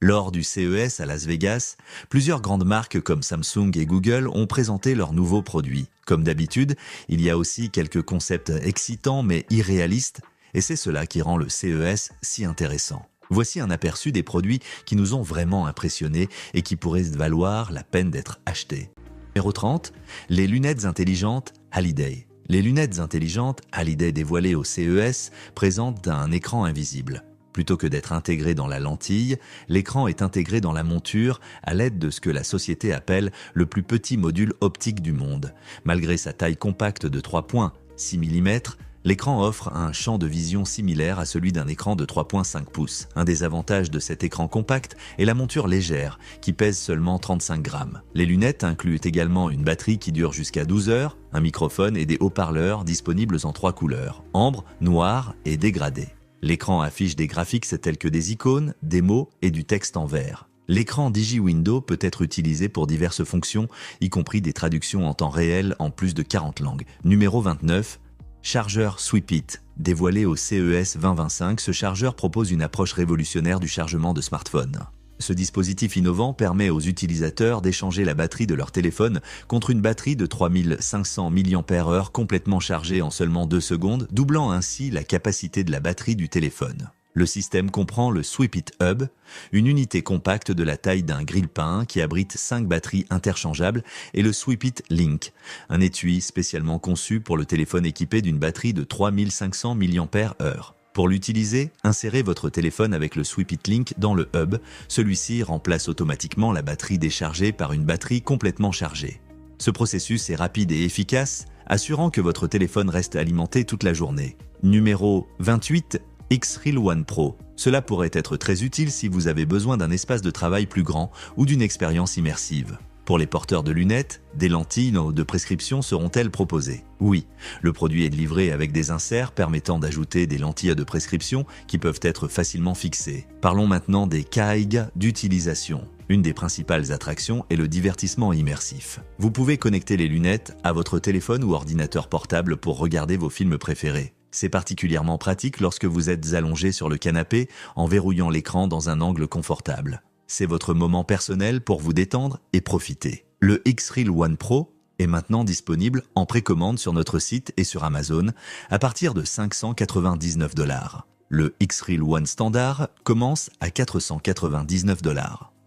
Lors du CES à Las Vegas, plusieurs grandes marques comme Samsung et Google ont présenté leurs nouveaux produits. Comme d'habitude, il y a aussi quelques concepts excitants mais irréalistes, et c'est cela qui rend le CES si intéressant. Voici un aperçu des produits qui nous ont vraiment impressionnés et qui pourraient valoir la peine d'être achetés. Numéro 30, les lunettes intelligentes Halliday. Les lunettes intelligentes Halliday dévoilées au CES présentent un écran invisible. Plutôt que d'être intégré dans la lentille, l'écran est intégré dans la monture à l'aide de ce que la société appelle le plus petit module optique du monde. Malgré sa taille compacte de 3,6 mm, l'écran offre un champ de vision similaire à celui d'un écran de 3,5 pouces. Un des avantages de cet écran compact est la monture légère, qui pèse seulement 35 grammes. Les lunettes incluent également une batterie qui dure jusqu'à 12 heures, un microphone et des haut-parleurs disponibles en 3 couleurs, ambre, noir et dégradé. L'écran affiche des graphiques tels que des icônes, des mots et du texte en vert. L'écran DigiWindow peut être utilisé pour diverses fonctions, y compris des traductions en temps réel en plus de 40 langues. Numéro 29. Chargeur Sweepit. Dévoilé au CES 2025, ce chargeur propose une approche révolutionnaire du chargement de smartphones. Ce dispositif innovant permet aux utilisateurs d'échanger la batterie de leur téléphone contre une batterie de 3500 mAh complètement chargée en seulement 2 secondes, doublant ainsi la capacité de la batterie du téléphone. Le système comprend le Sweepit Hub, une unité compacte de la taille d'un grille-pain qui abrite 5 batteries interchangeables, et le Sweepit Link, un étui spécialement conçu pour le téléphone équipé d'une batterie de 3500 mAh. Pour l'utiliser, insérez votre téléphone avec le Sweepit Link dans le hub. Celui-ci remplace automatiquement la batterie déchargée par une batterie complètement chargée. Ce processus est rapide et efficace, assurant que votre téléphone reste alimenté toute la journée. Numéro 28. X-Reel One Pro. Cela pourrait être très utile si vous avez besoin d'un espace de travail plus grand ou d'une expérience immersive. Pour les porteurs de lunettes, des lentilles de prescription seront-elles proposées? Oui, le produit est livré avec des inserts permettant d'ajouter des lentilles de prescription qui peuvent être facilement fixées. Parlons maintenant des CAIG d'utilisation. Une des principales attractions est le divertissement immersif. Vous pouvez connecter les lunettes à votre téléphone ou ordinateur portable pour regarder vos films préférés. C'est particulièrement pratique lorsque vous êtes allongé sur le canapé en verrouillant l'écran dans un angle confortable. C'est votre moment personnel pour vous détendre et profiter. Le X-Reel One Pro est maintenant disponible en précommande sur notre site et sur Amazon à partir de 599 $. Le X-Reel One Standard commence à 499 $.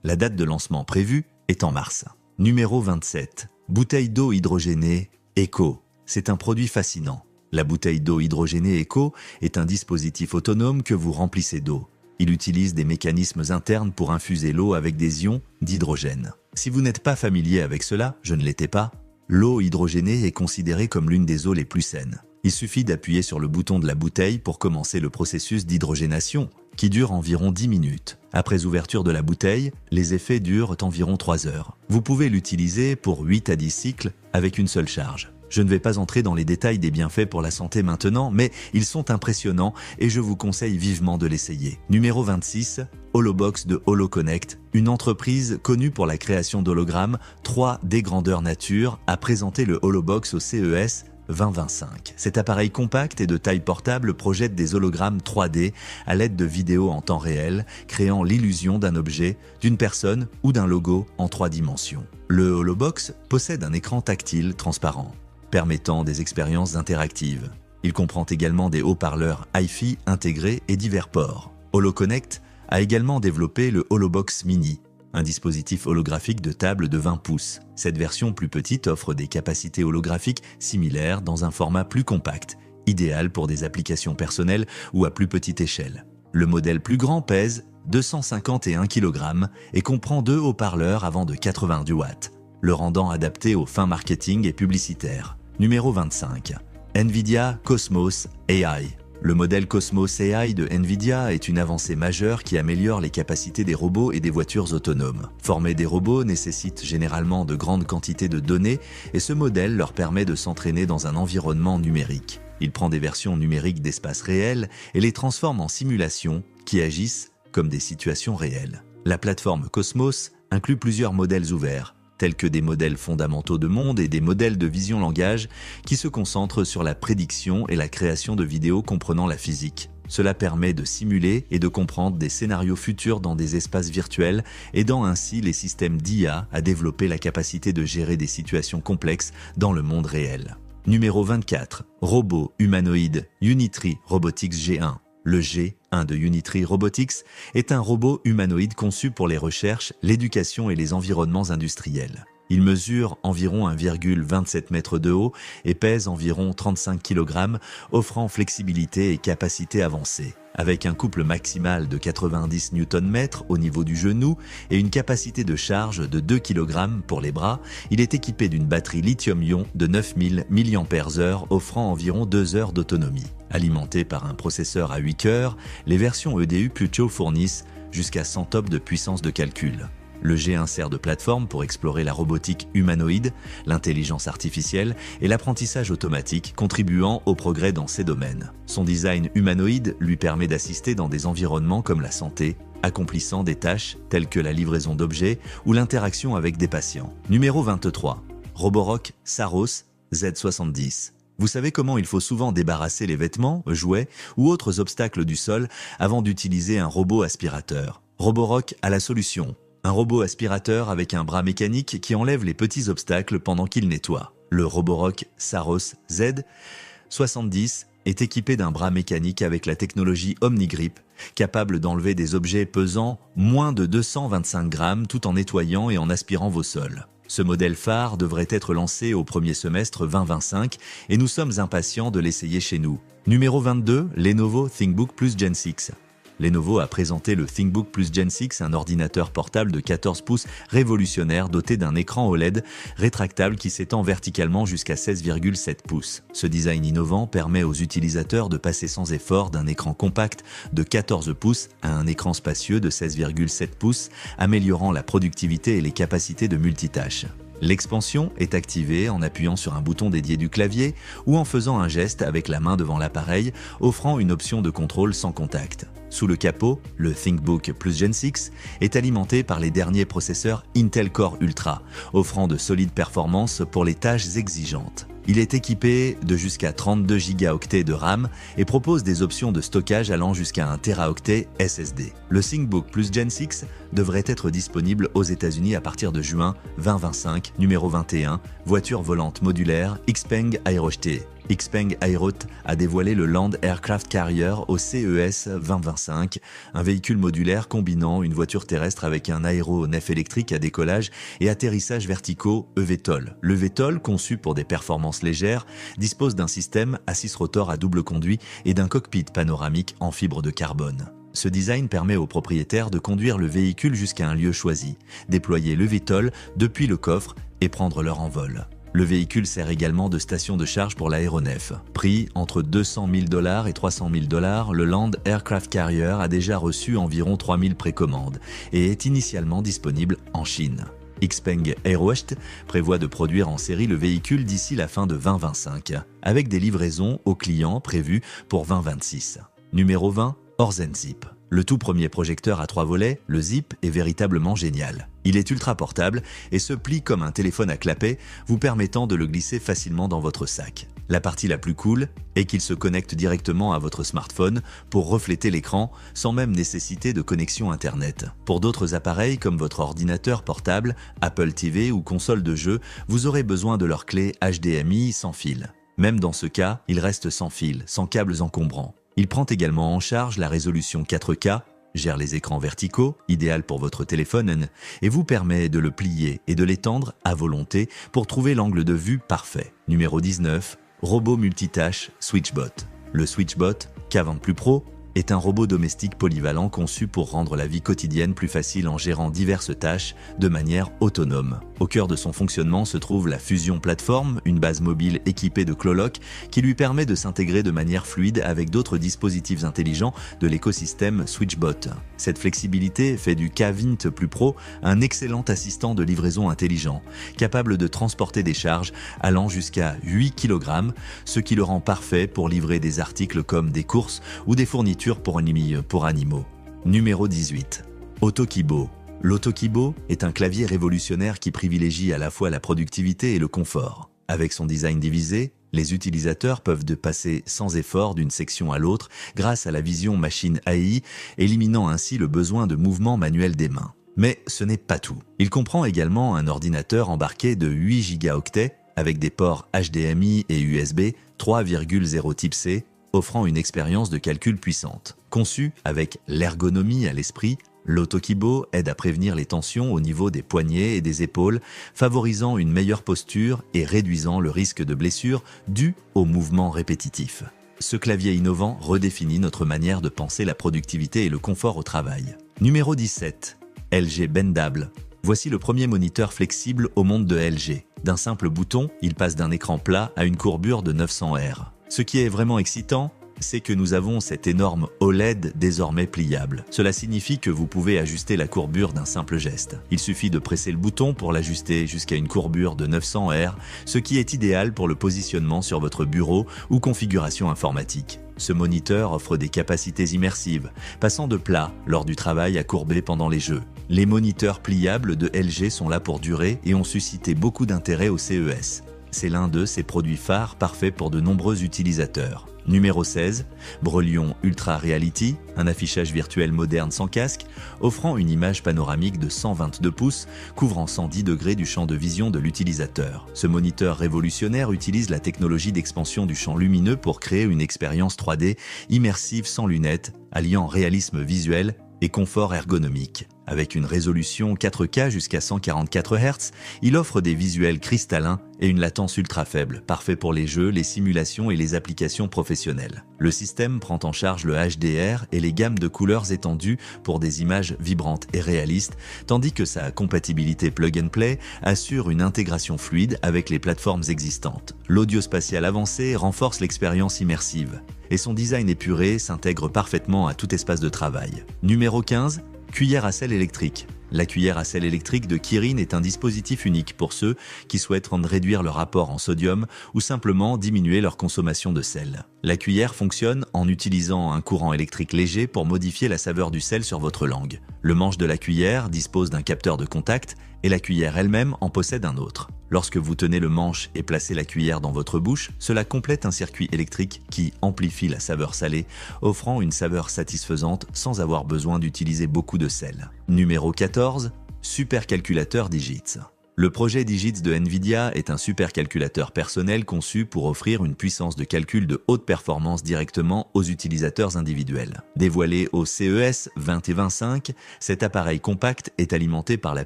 La date de lancement prévue est en mars. Numéro 27. Bouteille d'eau hydrogénée Eco. C'est un produit fascinant. La bouteille d'eau hydrogénée Eco est un dispositif autonome que vous remplissez d'eau. Il utilise des mécanismes internes pour infuser l'eau avec des ions d'hydrogène. Si vous n'êtes pas familier avec cela, je ne l'étais pas, l'eau hydrogénée est considérée comme l'une des eaux les plus saines. Il suffit d'appuyer sur le bouton de la bouteille pour commencer le processus d'hydrogénation, qui dure environ 10 minutes. Après ouverture de la bouteille, les effets durent environ 3 heures. Vous pouvez l'utiliser pour 8 à 10 cycles avec une seule charge. Je ne vais pas entrer dans les détails des bienfaits pour la santé maintenant, mais ils sont impressionnants et je vous conseille vivement de l'essayer. Numéro 26, Holobox de HoloConnect. Une entreprise connue pour la création d'hologrammes 3D grandeur nature a présenté le Holobox au CES 2025. Cet appareil compact et de taille portable projette des hologrammes 3D à l'aide de vidéos en temps réel, créant l'illusion d'un objet, d'une personne ou d'un logo en 3 dimensions. Le Holobox possède un écran tactile transparent, permettant des expériences interactives. Il comprend également des haut-parleurs Hi-Fi intégrés et divers ports. HoloConnect a également développé le Holobox Mini, un dispositif holographique de table de 20 pouces. Cette version plus petite offre des capacités holographiques similaires dans un format plus compact, idéal pour des applications personnelles ou à plus petite échelle. Le modèle plus grand pèse 251 kg et comprend 2 haut-parleurs avant de 90 watts, le rendant adapté aux fins marketing et publicitaires. Numéro 25. NVIDIA Cosmos AI. Le modèle Cosmos AI de NVIDIA est une avancée majeure qui améliore les capacités des robots et des voitures autonomes. Former des robots nécessite généralement de grandes quantités de données et ce modèle leur permet de s'entraîner dans un environnement numérique. Il prend des versions numériques d'espace réel et les transforme en simulations qui agissent comme des situations réelles. La plateforme Cosmos inclut plusieurs modèles ouverts, tels que des modèles fondamentaux de monde et des modèles de vision langage qui se concentrent sur la prédiction et la création de vidéos comprenant la physique. Cela permet de simuler et de comprendre des scénarios futurs dans des espaces virtuels, aidant ainsi les systèmes d'IA à développer la capacité de gérer des situations complexes dans le monde réel. Numéro 24. Robot humanoïde Unitree Robotics G1. Le G1 de Unitree Robotics est un robot humanoïde conçu pour les recherches, l'éducation et les environnements industriels. Il mesure environ 1,27 m de haut et pèse environ 35 kg, offrant flexibilité et capacité avancée. Avec un couple maximal de 90 Nm au niveau du genou et une capacité de charge de 2 kg pour les bras, il est équipé d'une batterie lithium-ion de 9000 mAh offrant environ 2 heures d'autonomie. Alimenté par un processeur à 8 cœurs, les versions EDU Pluto fournissent jusqu'à 100 TOPS de puissance de calcul. Le G1 sert de plateforme pour explorer la robotique humanoïde, l'intelligence artificielle et l'apprentissage automatique, contribuant au progrès dans ces domaines. Son design humanoïde lui permet d'assister dans des environnements comme la santé, accomplissant des tâches telles que la livraison d'objets ou l'interaction avec des patients. Numéro 23. Roborock Saros Z70. Vous savez comment il faut souvent débarrasser les vêtements, jouets ou autres obstacles du sol avant d'utiliser un robot aspirateur. Roborock a la solution. Un robot aspirateur avec un bras mécanique qui enlève les petits obstacles pendant qu'il nettoie. Le Roborock Saros Z70 est équipé d'un bras mécanique avec la technologie OmniGrip, capable d'enlever des objets pesant moins de 225 grammes tout en nettoyant et en aspirant vos sols. Ce modèle phare devrait être lancé au premier semestre 2025 et nous sommes impatients de l'essayer chez nous. Numéro 22, Lenovo ThinkBook Plus Gen 6. Lenovo a présenté le ThinkBook Plus Gen 6, un ordinateur portable de 14 pouces révolutionnaire doté d'un écran OLED rétractable qui s'étend verticalement jusqu'à 16,7 pouces. Ce design innovant permet aux utilisateurs de passer sans effort d'un écran compact de 14 pouces à un écran spacieux de 16,7 pouces, améliorant la productivité et les capacités de multitâche. L'expansion est activée en appuyant sur un bouton dédié du clavier ou en faisant un geste avec la main devant l'appareil, offrant une option de contrôle sans contact. Sous le capot, le ThinkBook Plus Gen 6 est alimenté par les derniers processeurs Intel Core Ultra, offrant de solides performances pour les tâches exigeantes. Il est équipé de jusqu'à 32 Go de RAM et propose des options de stockage allant jusqu'à 1 Teraoctet SSD. Le ThinkBook Plus Gen 6 devrait être disponible aux États-Unis à partir de juin 2025, numéro 21, voiture volante modulaire Xpeng Aerospace. Xpeng Aerot a dévoilé le Land Aircraft Carrier au CES 2025, un véhicule modulaire combinant une voiture terrestre avec un aéronef électrique à décollage et atterrissage verticaux eVTOL. Le VTOL, conçu pour des performances légères, dispose d'un système à 6 rotors à double conduit et d'un cockpit panoramique en fibre de carbone. Ce design permet aux propriétaires de conduire le véhicule jusqu'à un lieu choisi, déployer le VTOL depuis le coffre et prendre leur envol. Le véhicule sert également de station de charge pour l'aéronef. Prix entre $200 000 et $300 000, le Land Aircraft Carrier a déjà reçu environ 3000 précommandes et est initialement disponible en Chine. Xpeng Aerospace prévoit de produire en série le véhicule d'ici la fin de 2025, avec des livraisons aux clients prévues pour 2026. Numéro 20, Orzen Zip. Le tout premier projecteur à 3 volets, le Zip, est véritablement génial. Il est ultra portable et se plie comme un téléphone à clapet, vous permettant de le glisser facilement dans votre sac. La partie la plus cool est qu'il se connecte directement à votre smartphone pour refléter l'écran sans même nécessiter de connexion Internet. Pour d'autres appareils comme votre ordinateur portable, Apple TV ou console de jeu, vous aurez besoin de leur clé HDMI sans fil. Même dans ce cas, il reste sans fil, sans câbles encombrants. Il prend également en charge la résolution 4K, gère les écrans verticaux, idéal pour votre téléphone, et vous permet de le plier et de l'étendre à volonté pour trouver l'angle de vue parfait. Numéro 19, robot multitâche Switchbot. Le Switchbot, K20 Pro, est un robot domestique polyvalent conçu pour rendre la vie quotidienne plus facile en gérant diverses tâches de manière autonome. Au cœur de son fonctionnement se trouve la Fusion Platform, une base mobile équipée de Clolock qui lui permet de s'intégrer de manière fluide avec d'autres dispositifs intelligents de l'écosystème Switchbot. Cette flexibilité fait du K20 Pro un excellent assistant de livraison intelligent, capable de transporter des charges allant jusqu'à 8 kg, ce qui le rend parfait pour livrer des articles comme des courses ou des fournitures pour animaux. Numéro 18. Autokibo. L'Autokibo est un clavier révolutionnaire qui privilégie à la fois la productivité et le confort. Avec son design divisé, les utilisateurs peuvent passer sans effort d'une section à l'autre grâce à la vision machine AI, éliminant ainsi le besoin de mouvement manuel des mains. Mais ce n'est pas tout. Il comprend également un ordinateur embarqué de 8 gigaoctets avec des ports HDMI et USB 3,0 type C, offrant une expérience de calcul puissante. Conçu avec l'ergonomie à l'esprit, l'Autokibo aide à prévenir les tensions au niveau des poignets et des épaules, favorisant une meilleure posture et réduisant le risque de blessure dû aux mouvements répétitifs. Ce clavier innovant redéfinit notre manière de penser la productivité et le confort au travail. Numéro 17. LG Bendable. Voici le premier moniteur flexible au monde de LG. D'un simple bouton, il passe d'un écran plat à une courbure de 900 Hz. Ce qui est vraiment excitant, c'est que nous avons cet énorme OLED désormais pliable. Cela signifie que vous pouvez ajuster la courbure d'un simple geste. Il suffit de presser le bouton pour l'ajuster jusqu'à une courbure de 900 Hz, ce qui est idéal pour le positionnement sur votre bureau ou configuration informatique. Ce moniteur offre des capacités immersives, passant de plat lors du travail à courbé pendant les jeux. Les moniteurs pliables de LG sont là pour durer et ont suscité beaucoup d'intérêt au CES. C'est l'un de ses produits phares parfaits pour de nombreux utilisateurs. Numéro 16, Brelion Ultra Reality, un affichage virtuel moderne sans casque, offrant une image panoramique de 122 pouces, couvrant 110 degrés du champ de vision de l'utilisateur. Ce moniteur révolutionnaire utilise la technologie d'expansion du champ lumineux pour créer une expérience 3D immersive sans lunettes, alliant réalisme visuel et confort ergonomique. Avec une résolution 4K jusqu'à 144 Hz, il offre des visuels cristallins et une latence ultra faible, parfait pour les jeux, les simulations et les applications professionnelles. Le système prend en charge le HDR et les gammes de couleurs étendues pour des images vibrantes et réalistes, tandis que sa compatibilité plug and play assure une intégration fluide avec les plateformes existantes. L'audio spatial avancé renforce l'expérience immersive, et son design épuré s'intègre parfaitement à tout espace de travail. Numéro 15, cuillère à sel électrique. La cuillère à sel électrique de Kirin est un dispositif unique pour ceux qui souhaitent réduire leur apport en sodium ou simplement diminuer leur consommation de sel. La cuillère fonctionne en utilisant un courant électrique léger pour modifier la saveur du sel sur votre langue. Le manche de la cuillère dispose d'un capteur de contact et la cuillère elle-même en possède un autre. Lorsque vous tenez le manche et placez la cuillère dans votre bouche, cela complète un circuit électrique qui amplifie la saveur salée, offrant une saveur satisfaisante sans avoir besoin d'utiliser beaucoup de sel. Numéro 14, supercalculateur Digits. Le projet Digits de Nvidia est un supercalculateur personnel conçu pour offrir une puissance de calcul de haute performance directement aux utilisateurs individuels. Dévoilé au CES 2025, cet appareil compact est alimenté par la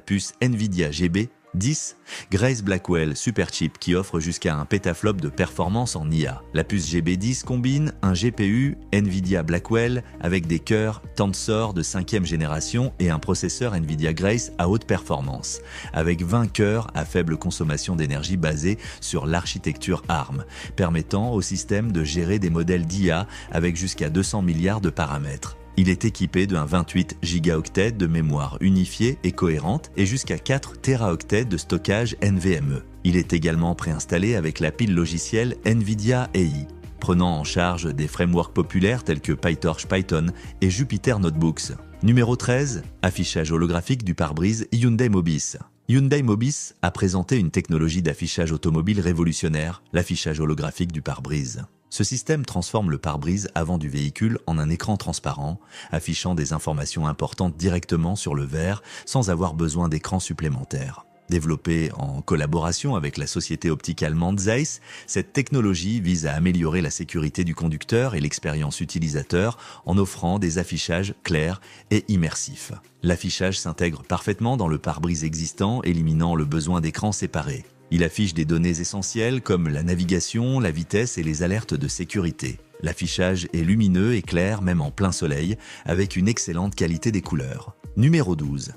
puce Nvidia GB 10, Grace Blackwell Superchip qui offre jusqu'à un pétaflop de performance en IA. La puce GB10 combine un GPU Nvidia Blackwell avec des cœurs Tensor de 5e génération et un processeur Nvidia Grace à haute performance, avec 20 cœurs à faible consommation d'énergie basés sur l'architecture ARM, permettant au système de gérer des modèles d'IA avec jusqu'à 200 milliards de paramètres. Il est équipé d'un 28 gigaoctets de mémoire unifiée et cohérente et jusqu'à 4 téraoctets de stockage NVMe. Il est également préinstallé avec la pile logicielle NVIDIA AI, prenant en charge des frameworks populaires tels que PyTorch Python et Jupyter Notebooks. Numéro 13, affichage holographique du pare-brise Hyundai Mobis. Hyundai Mobis a présenté une technologie d'affichage automobile révolutionnaire, l'affichage holographique du pare-brise. Ce système transforme le pare-brise avant du véhicule en un écran transparent, affichant des informations importantes directement sur le verre sans avoir besoin d'écran supplémentaire. Développée en collaboration avec la société optique allemande Zeiss, cette technologie vise à améliorer la sécurité du conducteur et l'expérience utilisateur en offrant des affichages clairs et immersifs. L'affichage s'intègre parfaitement dans le pare-brise existant, éliminant le besoin d'écrans séparés. Il affiche des données essentielles comme la navigation, la vitesse et les alertes de sécurité. L'affichage est lumineux et clair même en plein soleil, avec une excellente qualité des couleurs. Numéro 12.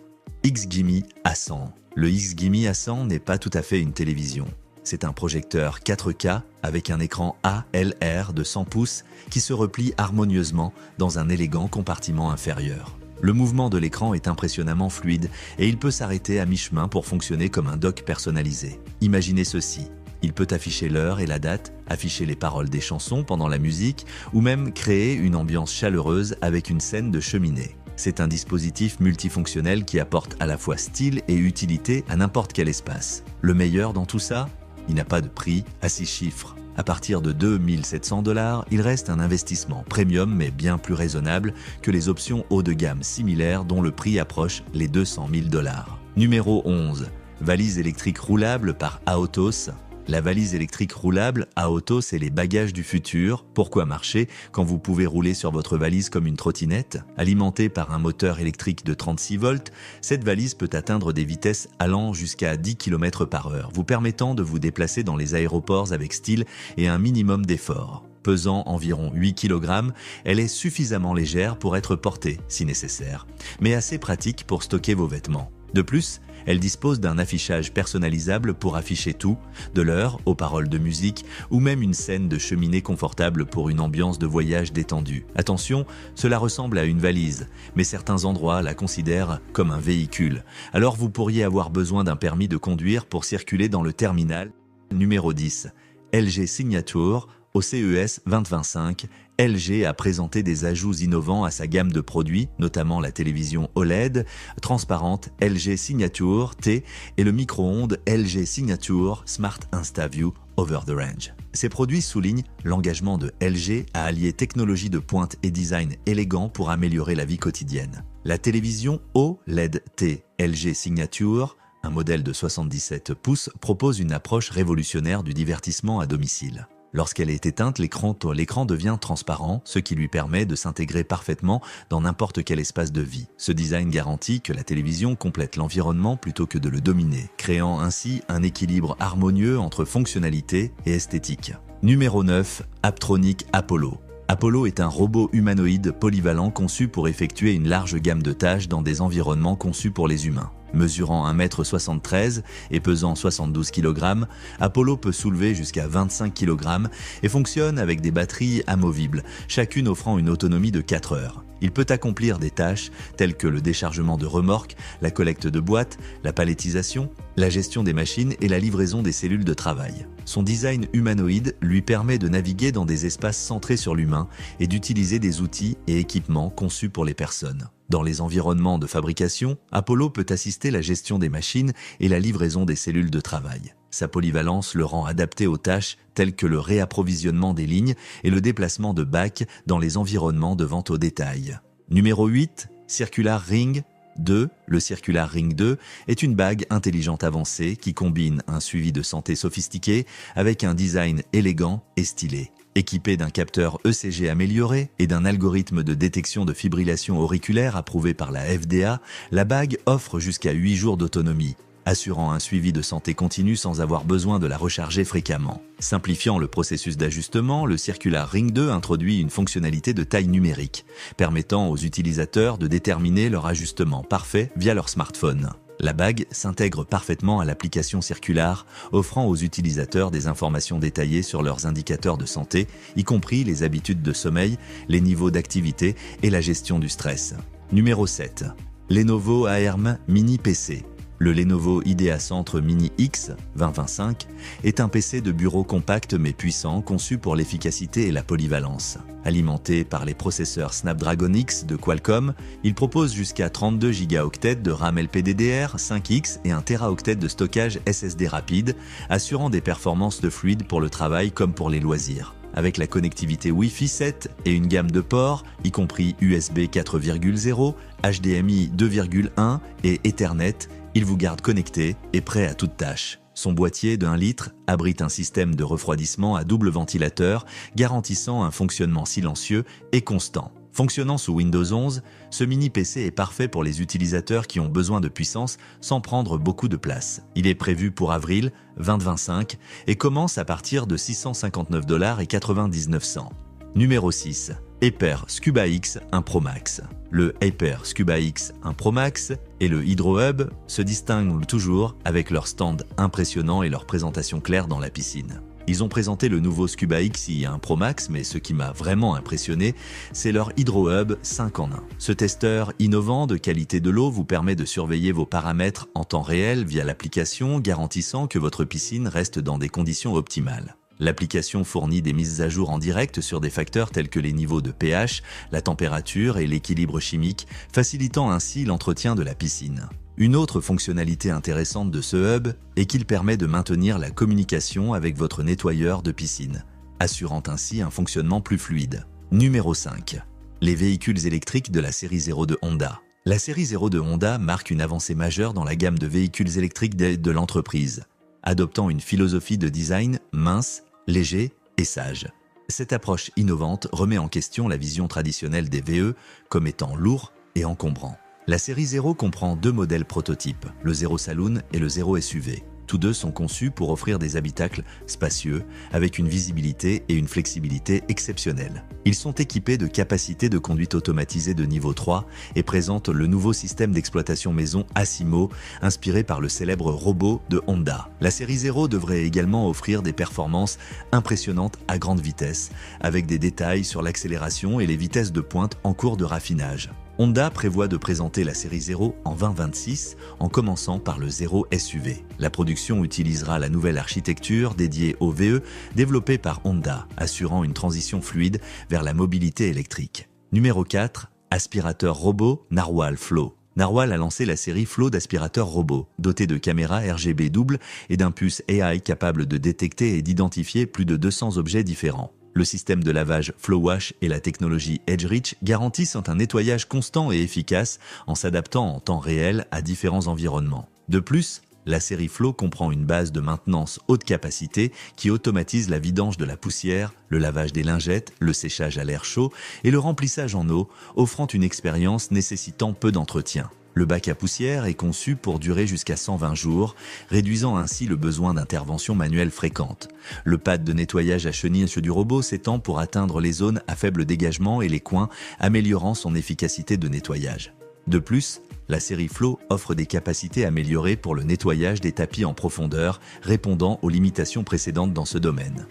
XGIMI A100. Le XGIMI A100 n'est pas tout à fait une télévision. C'est un projecteur 4K avec un écran ALR de 100 pouces qui se replie harmonieusement dans un élégant compartiment inférieur. Le mouvement de l'écran est impressionnamment fluide et il peut s'arrêter à mi-chemin pour fonctionner comme un dock personnalisé. Imaginez ceci, il peut afficher l'heure et la date, afficher les paroles des chansons pendant la musique ou même créer une ambiance chaleureuse avec une scène de cheminée. C'est un dispositif multifonctionnel qui apporte à la fois style et utilité à n'importe quel espace. Le meilleur dans tout ça ? Il n'a pas de prix à 6 chiffres. À partir de 2 700 $, il reste un investissement premium mais bien plus raisonnable que les options haut de gamme similaires dont le prix approche les 200 000 $. Numéro 11. Valise électrique roulable par Aotos. La valise électrique roulable Aotos est les bagages du futur. Pourquoi marcher quand vous pouvez rouler sur votre valise comme une trottinette? Alimentée par un moteur électrique de 36 volts, cette valise peut atteindre des vitesses allant jusqu'à 10 km/h, vous permettant de vous déplacer dans les aéroports avec style et un minimum d'effort. Pesant environ 8 kg, elle est suffisamment légère pour être portée si nécessaire, mais assez pratique pour stocker vos vêtements. De plus, elle dispose d'un affichage personnalisable pour afficher tout, de l'heure aux paroles de musique ou même une scène de cheminée confortable pour une ambiance de voyage détendue. Attention, cela ressemble à une valise, mais certains endroits la considèrent comme un véhicule. Alors vous pourriez avoir besoin d'un permis de conduire pour circuler dans le terminal. Numéro 10. LG Signature. Au CES 2025, LG a présenté des ajouts innovants à sa gamme de produits, notamment la télévision OLED transparente LG Signature T et le micro-ondes LG Signature Smart InstaView Over the Range. Ces produits soulignent l'engagement de LG à allier technologie de pointe et design élégant pour améliorer la vie quotidienne. La télévision OLED T LG Signature, un modèle de 77 pouces, propose une approche révolutionnaire du divertissement à domicile. Lorsqu'elle est éteinte, l'écran devient transparent, ce qui lui permet de s'intégrer parfaitement dans n'importe quel espace de vie. Ce design garantit que la télévision complète l'environnement plutôt que de le dominer, créant ainsi un équilibre harmonieux entre fonctionnalité et esthétique. Numéro 9. Apptronik Apollo. Apollo est un robot humanoïde polyvalent conçu pour effectuer une large gamme de tâches dans des environnements conçus pour les humains. Mesurant 1,73 m et pesant 72 kg, Apollo peut soulever jusqu'à 25 kg et fonctionne avec des batteries amovibles, chacune offrant une autonomie de 4 heures. Il peut accomplir des tâches telles que le déchargement de remorques, la collecte de boîtes, la palettisation, la gestion des machines et la livraison des cellules de travail. Son design humanoïde lui permet de naviguer dans des espaces centrés sur l'humain et d'utiliser des outils et équipements conçus pour les personnes. Dans les environnements de fabrication, Apollo peut assister la gestion des machines et la livraison des cellules de travail. Sa polyvalence le rend adapté aux tâches telles que le réapprovisionnement des lignes et le déplacement de bacs dans les environnements de vente au détail. Numéro 8. Circular Ring 2. Le Circular Ring 2 est une bague intelligente avancée qui combine un suivi de santé sophistiqué avec un design élégant et stylé. Équipée d'un capteur ECG amélioré et d'un algorithme de détection de fibrillation auriculaire approuvé par la FDA, la bague offre jusqu'à 8 jours d'autonomie, assurant un suivi de santé continu sans avoir besoin de la recharger fréquemment. Simplifiant le processus d'ajustement, le Circular Ring 2 introduit une fonctionnalité de taille numérique, permettant aux utilisateurs de déterminer leur ajustement parfait via leur smartphone. La bague s'intègre parfaitement à l'application Circular, offrant aux utilisateurs des informations détaillées sur leurs indicateurs de santé, y compris les habitudes de sommeil, les niveaux d'activité et la gestion du stress. Numéro 7. Lenovo ARM Mini PC. Le Lenovo IdeaCentre Mini X 2025 est un PC de bureau compact mais puissant conçu pour l'efficacité et la polyvalence. Alimenté par les processeurs Snapdragon X de Qualcomm, il propose jusqu'à 32 Go de RAM LPDDR5X et 1 Teraoctet de stockage SSD rapide, assurant des performances de fluide pour le travail comme pour les loisirs. Avec la connectivité Wi-Fi 7 et une gamme de ports, y compris USB 4.0, HDMI 2.1 et Ethernet, il vous garde connecté et prêt à toute tâche. Son boîtier d'1 litre abrite un système de refroidissement à double ventilateur garantissant un fonctionnement silencieux et constant. Fonctionnant sous Windows 11, ce mini PC est parfait pour les utilisateurs qui ont besoin de puissance sans prendre beaucoup de place. Il est prévu pour avril 2025 et commence à partir de 659,99 $. Numéro 6. Aper Scuba X 1 Pro Max. Le Aper Scuba X 1 Pro Max et le Hydro Hub se distinguent toujours avec leur stand impressionnant et leur présentation claire dans la piscine. Ils ont présenté le nouveau Scuba X 1 Pro Max, mais ce qui m'a vraiment impressionné, c'est leur Hydro Hub 5 en 1. Ce testeur innovant de qualité de l'eau vous permet de surveiller vos paramètres en temps réel via l'application, garantissant que votre piscine reste dans des conditions optimales. L'application fournit des mises à jour en direct sur des facteurs tels que les niveaux de pH, la température et l'équilibre chimique, facilitant ainsi l'entretien de la piscine. Une autre fonctionnalité intéressante de ce hub est qu'il permet de maintenir la communication avec votre nettoyeur de piscine, assurant ainsi un fonctionnement plus fluide. Numéro 5. Les véhicules électriques de la série 0 de Honda. La série 0 de Honda marque une avancée majeure dans la gamme de véhicules électriques de l'entreprise, adoptant une philosophie de design mince, léger et sage. Cette approche innovante remet en question la vision traditionnelle des VE comme étant lourds et encombrants. La série 0 comprend 2 modèles prototypes, le 0 Saloon et le 0 SUV. Tous deux sont conçus pour offrir des habitacles spacieux, avec une visibilité et une flexibilité exceptionnelles. Ils sont équipés de capacités de conduite automatisée de niveau 3 et présentent le nouveau système d'exploitation maison Asimo, inspiré par le célèbre robot de Honda. La série 0 devrait également offrir des performances impressionnantes à grande vitesse, avec des détails sur l'accélération et les vitesses de pointe en cours de raffinage. Honda prévoit de présenter la série 0 en 2026 en commençant par le 0 SUV. La production utilisera la nouvelle architecture dédiée au VE développée par Honda, assurant une transition fluide vers la mobilité électrique. Numéro 4. Aspirateur robot Narwhal Flow. Narwhal a lancé la série Flow d'aspirateurs robots, dotés de caméras RGB doubles et d'un puce AI capable de détecter et d'identifier plus de 200 objets différents. Le système de lavage FlowWash et la technologie EdgeReach garantissent un nettoyage constant et efficace en s'adaptant en temps réel à différents environnements. De plus, la série Flow comprend une base de maintenance haute capacité qui automatise la vidange de la poussière, le lavage des lingettes, le séchage à l'air chaud et le remplissage en eau, offrant une expérience nécessitant peu d'entretien. Le bac à poussière est conçu pour durer jusqu'à 120 jours, réduisant ainsi le besoin d'intervention manuelle fréquente. Le pad de nettoyage à chenilles du robot s'étend pour atteindre les zones à faible dégagement et les coins, améliorant son efficacité de nettoyage. De plus, la série Flow offre des capacités améliorées pour le nettoyage des tapis en profondeur, répondant aux limitations précédentes dans ce domaine.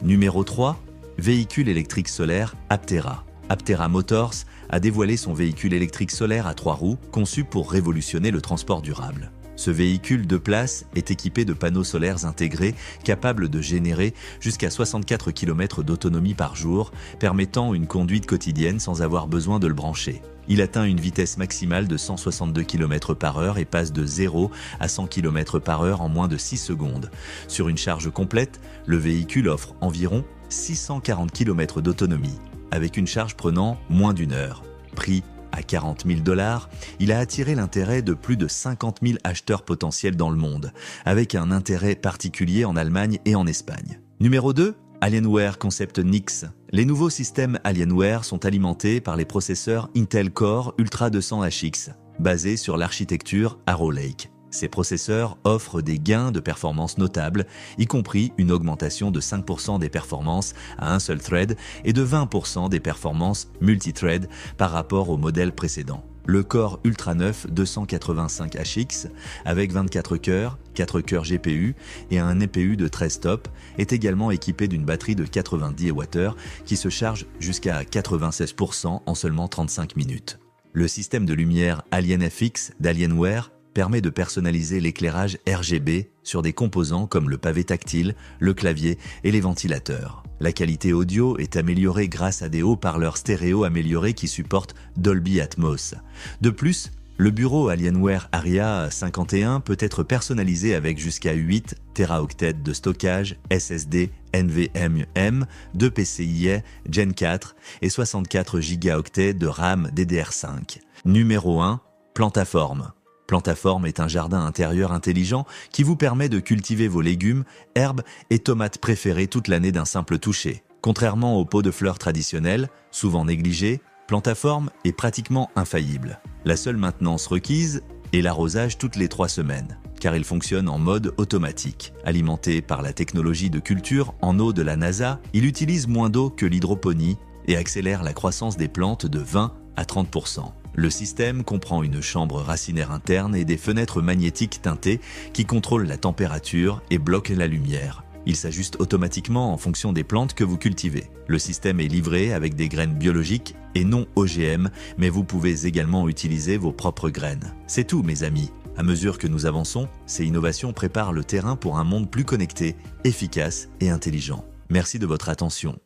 Numéro 3. Véhicule électrique solaire Aptera. Aptera Motors a dévoilé son véhicule électrique solaire à 3 roues conçu pour révolutionner le transport durable. Ce véhicule de place est équipé de panneaux solaires intégrés capables de générer jusqu'à 64 km d'autonomie par jour, permettant une conduite quotidienne sans avoir besoin de le brancher. Il atteint une vitesse maximale de 162 km/h et passe de 0 à 100 km/h en moins de 6 secondes. Sur une charge complète, le véhicule offre environ 640 km d'autonomie, avec une charge prenant moins d'une heure. Prix à 40 000 $, il a attiré l'intérêt de plus de 50 000 acheteurs potentiels dans le monde, avec un intérêt particulier en Allemagne et en Espagne. Numéro 2. Alienware Concept NX. Les nouveaux systèmes Alienware sont alimentés par les processeurs Intel Core Ultra 200HX, basés sur l'architecture Arrow Lake. Ces processeurs offrent des gains de performance notables, y compris une augmentation de 5% des performances à un seul thread et de 20% des performances multithread par rapport au modèle précédent. Le Core Ultra 9 285HX, avec 24 cœurs, 4 cœurs GPU et un EPU de 13 tops, est également équipé d'une batterie de 90 Wh qui se charge jusqu'à 96% en seulement 35 minutes. Le système de lumière AlienFX d'Alienware permet de personnaliser l'éclairage RGB sur des composants comme le pavé tactile, le clavier et les ventilateurs. La qualité audio est améliorée grâce à des haut-parleurs stéréo améliorés qui supportent Dolby Atmos. De plus, le bureau Alienware Aria 51 peut être personnalisé avec jusqu'à 8 Teraoctets de stockage SSD NVMe, 2 PCIe Gen 4 et 64 Go de RAM DDR5. Numéro 1. Plantaform. Plantaform est un jardin intérieur intelligent qui vous permet de cultiver vos légumes, herbes et tomates préférées toute l'année d'un simple toucher. Contrairement aux pots de fleurs traditionnels, souvent négligés, Plantaform est pratiquement infaillible. La seule maintenance requise est l'arrosage toutes les 3 semaines, car il fonctionne en mode automatique. Alimenté par la technologie de culture en eau de la NASA, il utilise moins d'eau que l'hydroponie et accélère la croissance des plantes de 20 à 30%. Le système comprend une chambre racinaire interne et des fenêtres magnétiques teintées qui contrôlent la température et bloquent la lumière. Il s'ajuste automatiquement en fonction des plantes que vous cultivez. Le système est livré avec des graines biologiques et non OGM, mais vous pouvez également utiliser vos propres graines. C'est tout, mes amis. À mesure que nous avançons, ces innovations préparent le terrain pour un monde plus connecté, efficace et intelligent. Merci de votre attention.